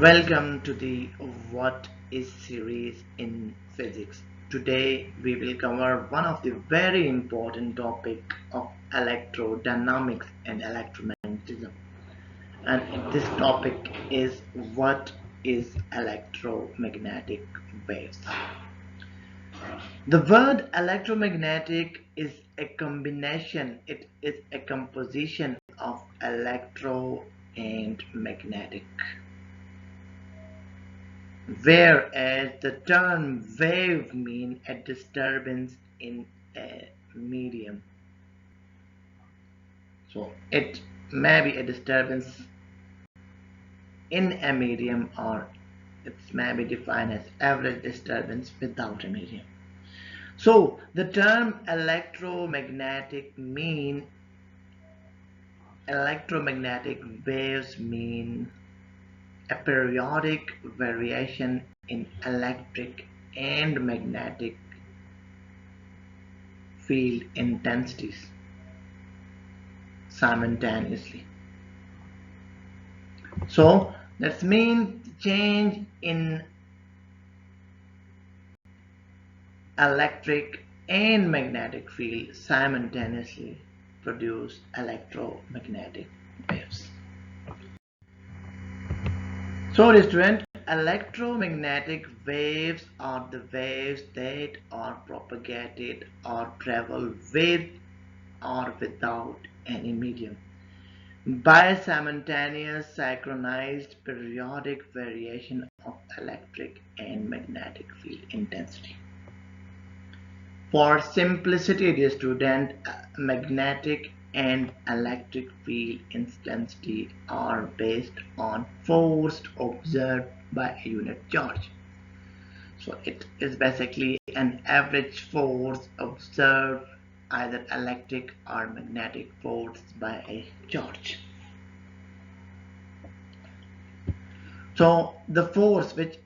Welcome to the What is series in physics. Today we will cover one of the very important topic of electrodynamics and electromagnetism. And this topic is what is electromagnetic waves. The word electromagnetic is a combination, it is a composition of electro and magnetic. Whereas the term wave means a disturbance in a medium. So it may be a disturbance in a medium, or it may be defined as average disturbance without a medium. So the term electromagnetic waves mean a periodic variation in electric and magnetic field intensities simultaneously. So that means change in electric and magnetic field simultaneously produce electromagnetic waves. So student, electromagnetic waves are the waves that are propagated or travel with or without any medium by simultaneous synchronized periodic variation of electric and magnetic field intensity. For simplicity, dear student, magnetic and electric field intensity are based on force observed by a unit charge. So it is basically an average force observed, either electric or magnetic force by a charge. So the force which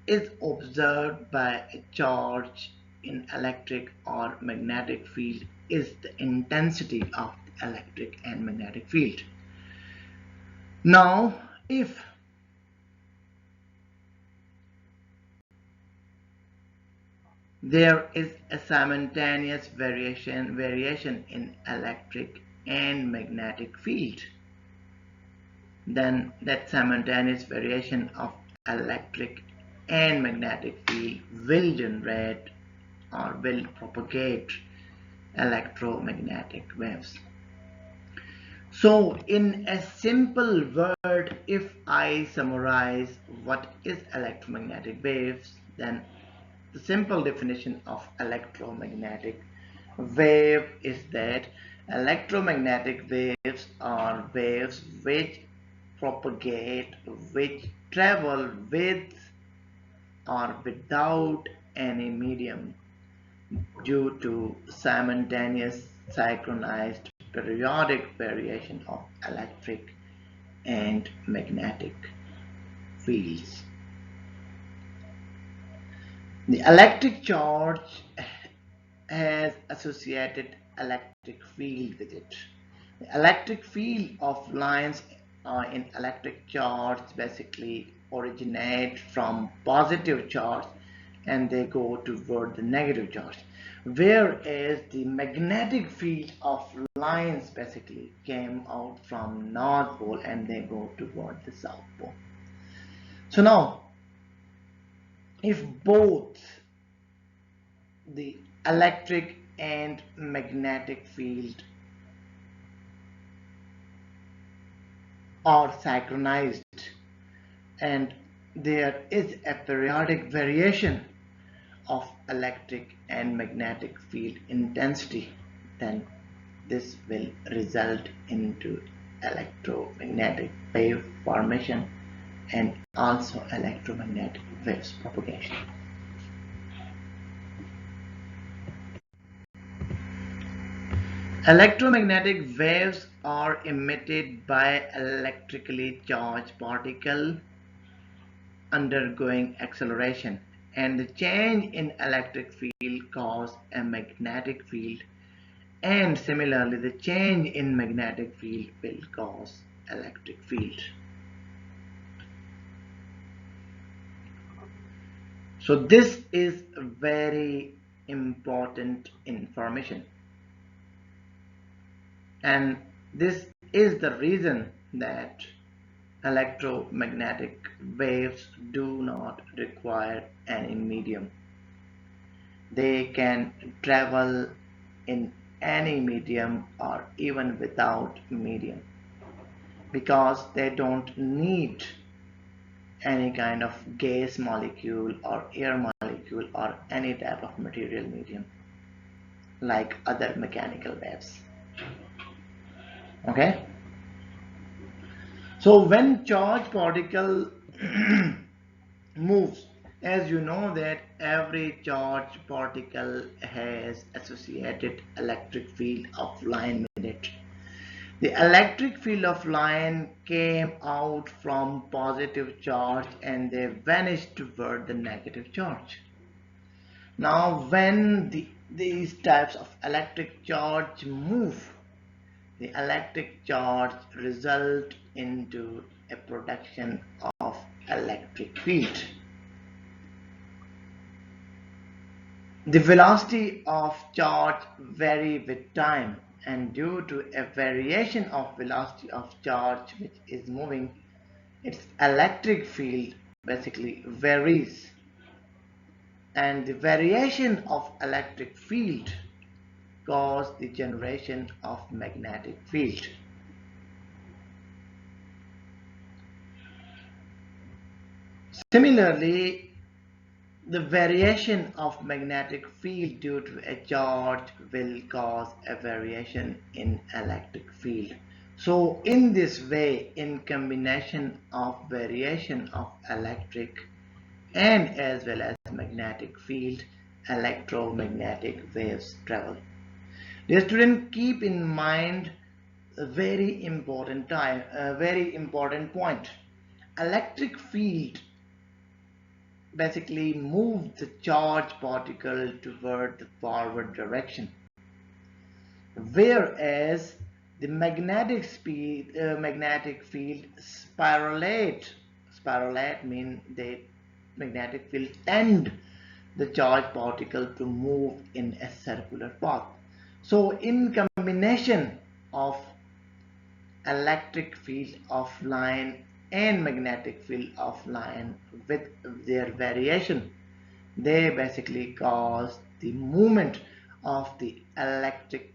is observed by a charge in electric or magnetic field is the intensity of the electric and magnetic field. Now, if there is a simultaneous variation in electric and magnetic field, then that simultaneous variation of electric and magnetic field will generate or will propagate electromagnetic waves. So in a simple word, if I summarize what is electromagnetic waves, then the simple definition of electromagnetic wave is that electromagnetic waves are waves which propagate, which travel with or without any medium due to simultaneous synchronized periodic variation of electric and magnetic fields. The electric charge has associated electric field with it. The electric field of lines in electric charge basically originate from positive charge and they go toward the negative charge, whereas the magnetic field of lines basically came out from north pole and they go toward the south pole. So now if both the electric and magnetic field are synchronized and there is a periodic variation of electric and magnetic field intensity, then this will result into electromagnetic wave formation and also electromagnetic waves propagation. Electromagnetic waves are emitted by electrically charged particles undergoing acceleration, and the change in electric field causes a magnetic field, and similarly the change in magnetic field will cause electric field. So this is very important information, and this is the reason that electromagnetic waves do not require any medium. They can travel in any medium or even without medium, because they don't need any kind of gas molecule or air molecule or any type of material medium like other mechanical waves. Okay, so when charge particle moves, as you know that every charge particle has associated electric field of line with it. The electric field of line came out from positive charge and they vanished toward the negative charge. Now when these types of electric charge move, the electric charge result into a production of electric field. The velocity of charge vary with time, and due to a variation of velocity of charge which is moving, its electric field basically varies, and the variation of electric field cause the generation of magnetic field. Similarly, the variation of magnetic field due to a charge will cause a variation in electric field. So in this way, in combination of variation of electric and as well as magnetic field, electromagnetic waves travel. Dear student, keep in mind a very important point. Electric field basically move the charge particle toward the forward direction, whereas the magnetic field spiralate mean the magnetic field tend the charge particle to move in a circular path. So in combination of electric field of line and magnetic field of line with their variation, they basically cause the movement of the electric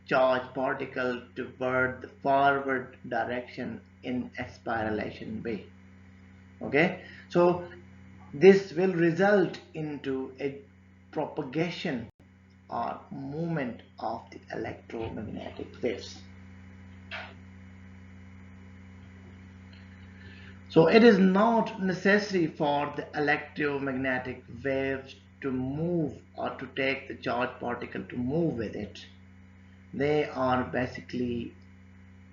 charge particle toward the forward direction in a spiralation way. Okay, so this will result into a propagation or movement of the electromagnetic waves. So it is not necessary for the electromagnetic waves to move or to take the charge particle to move with it. They are basically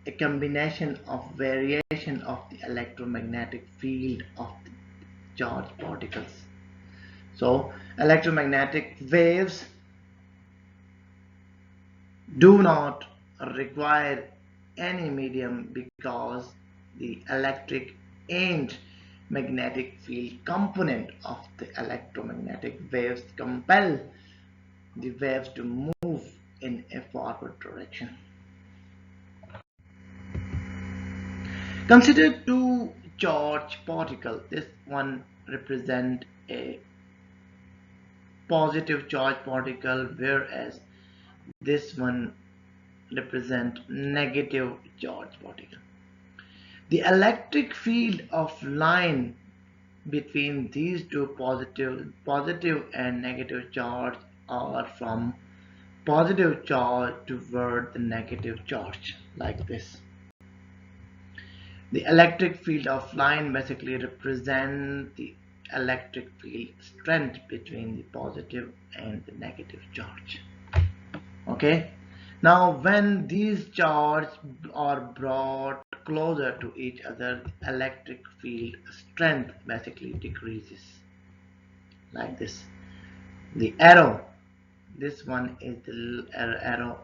a combination of variation of the electromagnetic field of the charge particles. So electromagnetic waves do not require any medium because the electric and magnetic field component of the electromagnetic waves compel the waves to move in a forward direction. Consider two charge particles. This one represents a positive charge particle, whereas this one represents negative charge particle. The electric field of line between these two positive and negative charge are from positive charge toward the negative charge, like this. The electric field of line basically represents the electric field strength between the positive and the negative charge. Okay, now when these charges are brought closer to each other, the electric field strength basically decreases, like this. The arrow, this one is the arrow,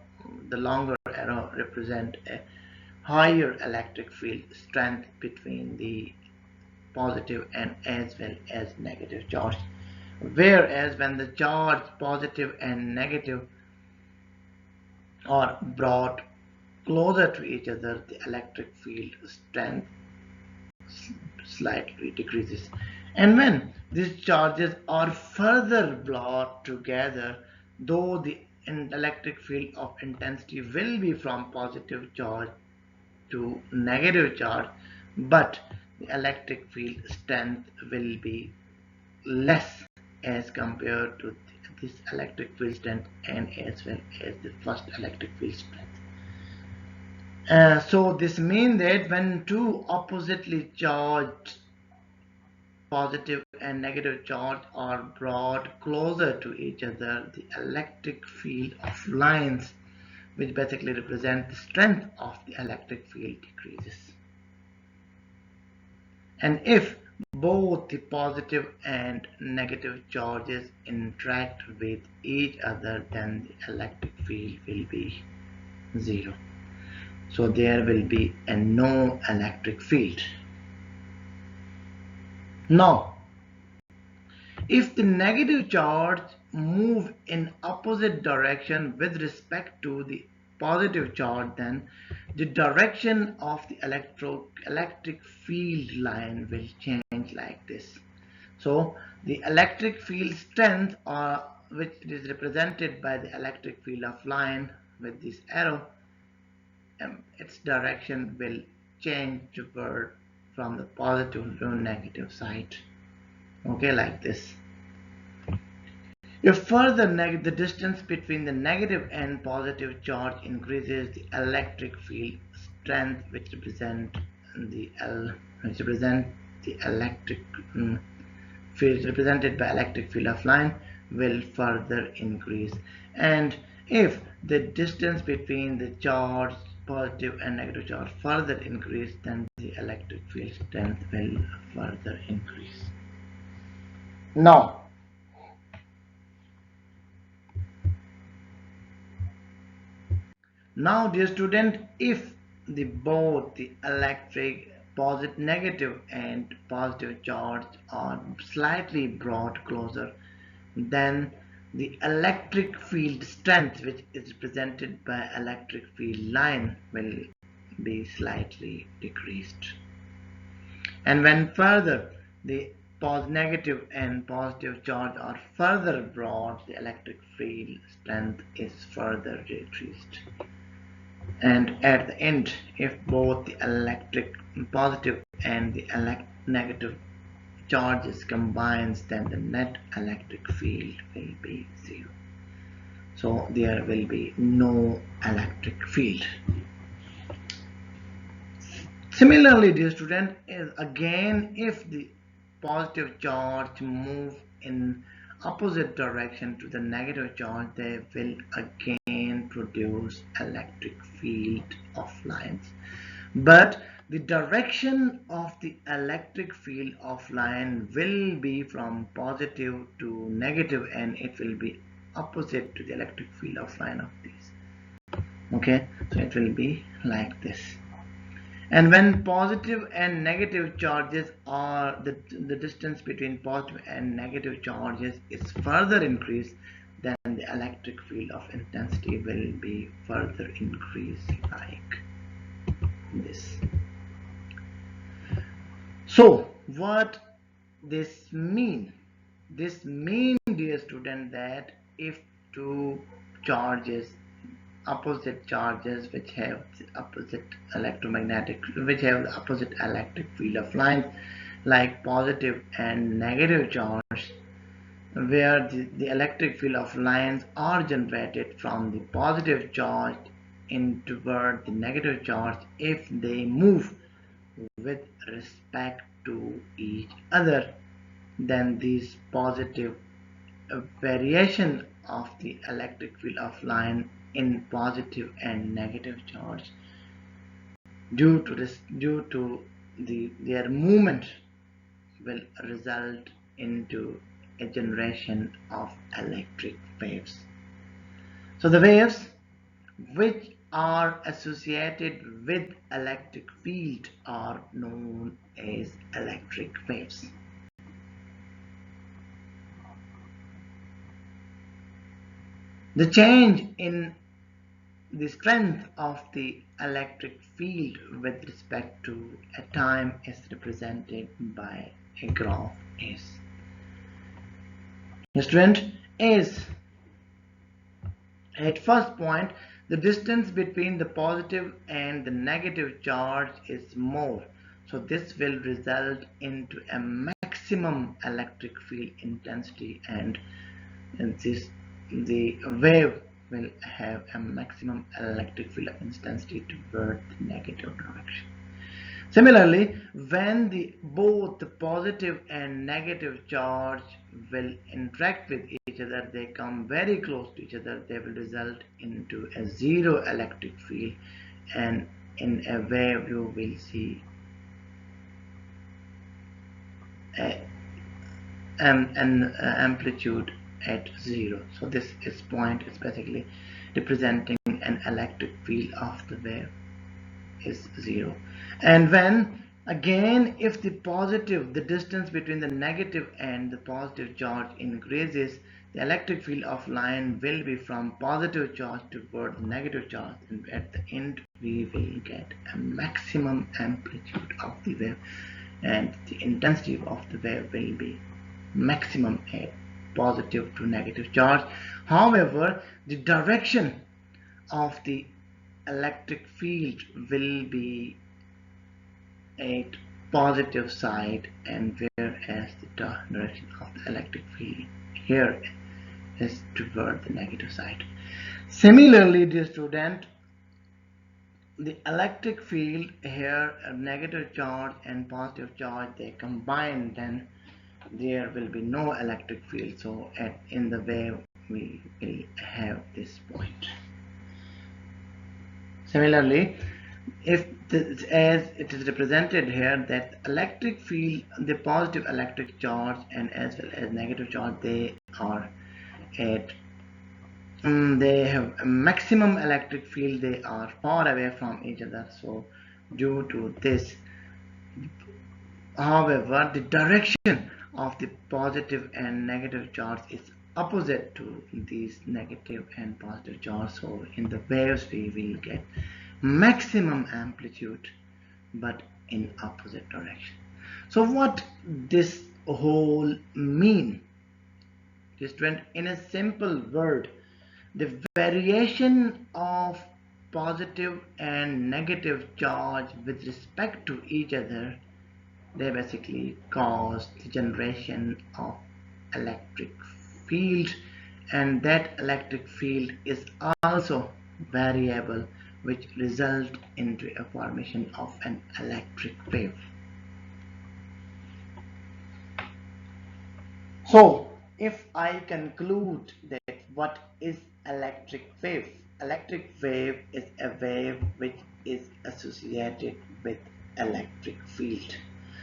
the longer arrow represent a higher electric field strength between the positive and as well as negative charge. Whereas when the charge positive and negative are brought closer to each other, the electric field strength slightly decreases. And when these charges are further brought together, though the electric field of intensity will be from positive charge to negative charge, but the electric field strength will be less as compared to this electric field strength and as well as the first electric field strength. So this means that when two oppositely charged positive and negative charge are brought closer to each other, the electric field of lines, which basically represent the strength of the electric field, decreases. And if both the positive and negative charges interact with each other, then the electric field will be zero. So there will be a no electric field. Now, if the negative charge move in opposite direction with respect to the positive charge, then the direction of the electric field line will change like this. So the electric field strength, which is represented by the electric field of line with this arrow, its direction will change toward from the positive to negative side. Okay, like this. If further the distance between the negative and positive charge increases, the electric field strength, which represent the electric field represented by electric field of line, will further increase. And if the distance between the charge positive and negative charge further increase, then the electric field strength will further increase. Now, dear student, if both the electric negative and positive charge are slightly brought closer, then the electric field strength, which is represented by electric field line, will be slightly decreased. And when further the negative and positive charge are further brought, the electric field strength is further decreased. And at the end, if both the electric positive and the negative charges combines, then the net electric field will be zero. So there will be no electric field. Similarly, dear student, is again, if the positive charge move in opposite direction to the negative charge, they will again produce electric field of lines. But the direction of the electric field of line will be from positive to negative, and it will be opposite to the electric field of line of these. Okay, so it will be like this. And when positive and negative charges are the distance between positive and negative charges is further increased, then the electric field of intensity will be further increased like this. So what this mean? This mean, dear student, that if two charges, opposite charges, which have the opposite electric field of lines, like positive and negative charge, where the electric field of lines are generated from the positive charge toward the negative charge, if they move with respect to each other, then these positive variation of the electric field of line in positive and negative charge due to their movement will result into a generation of electric waves. So the waves which are associated with electric field are known as electric waves. The change in the strength of the electric field with respect to a time is represented by a graph S. Student, is at first point the distance between the positive and the negative charge is more, so this will result into a maximum electric field intensity, and this the wave will have a maximum electric field intensity toward the negative direction. Similarly, when both the positive and negative charge will interact with each other, they come very close to each other, they will result into a zero electric field, and in a wave you will see an amplitude at zero. So this is point is basically representing an electric field of the wave is zero. And when again, if the distance between the negative and the positive charge increases, the electric field of line will be from positive charge toward the negative charge, and at the end we will get a maximum amplitude of the wave, and the intensity of the wave will be maximum at positive to negative charge. However, the direction of the electric field will be at positive side, and whereas the direction of the electric field here is toward the negative side. Similarly, dear student, the electric field here, a negative charge and positive charge, they combine, then there will be no electric field. So in the wave we will have this point. Similarly, if as it is represented here, that electric field, the positive electric charge and as well as negative charge, they are at they have a maximum electric field, they are far away from each other. So due to this, however, the direction of the positive and negative charge is opposite to these negative and positive charge. So in the waves we will get maximum amplitude but in opposite direction. So what this whole mean? Just went in a simple word, the variation of positive and negative charge with respect to each other, they basically cause the generation of electric field, and that electric field is also variable, which result into a formation of an electric wave. So if I conclude that what is electric wave? Electric wave is a wave which is associated with electric field.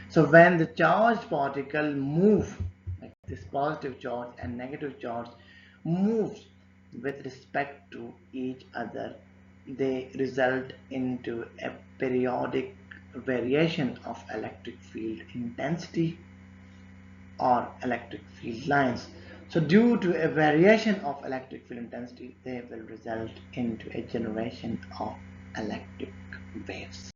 So when the charged particle move, like this positive charge and negative charge moves with respect to each other, they result into a periodic variation of electric field intensity or electric field lines. So due to a variation of electric field intensity, they will result into a generation of electric waves.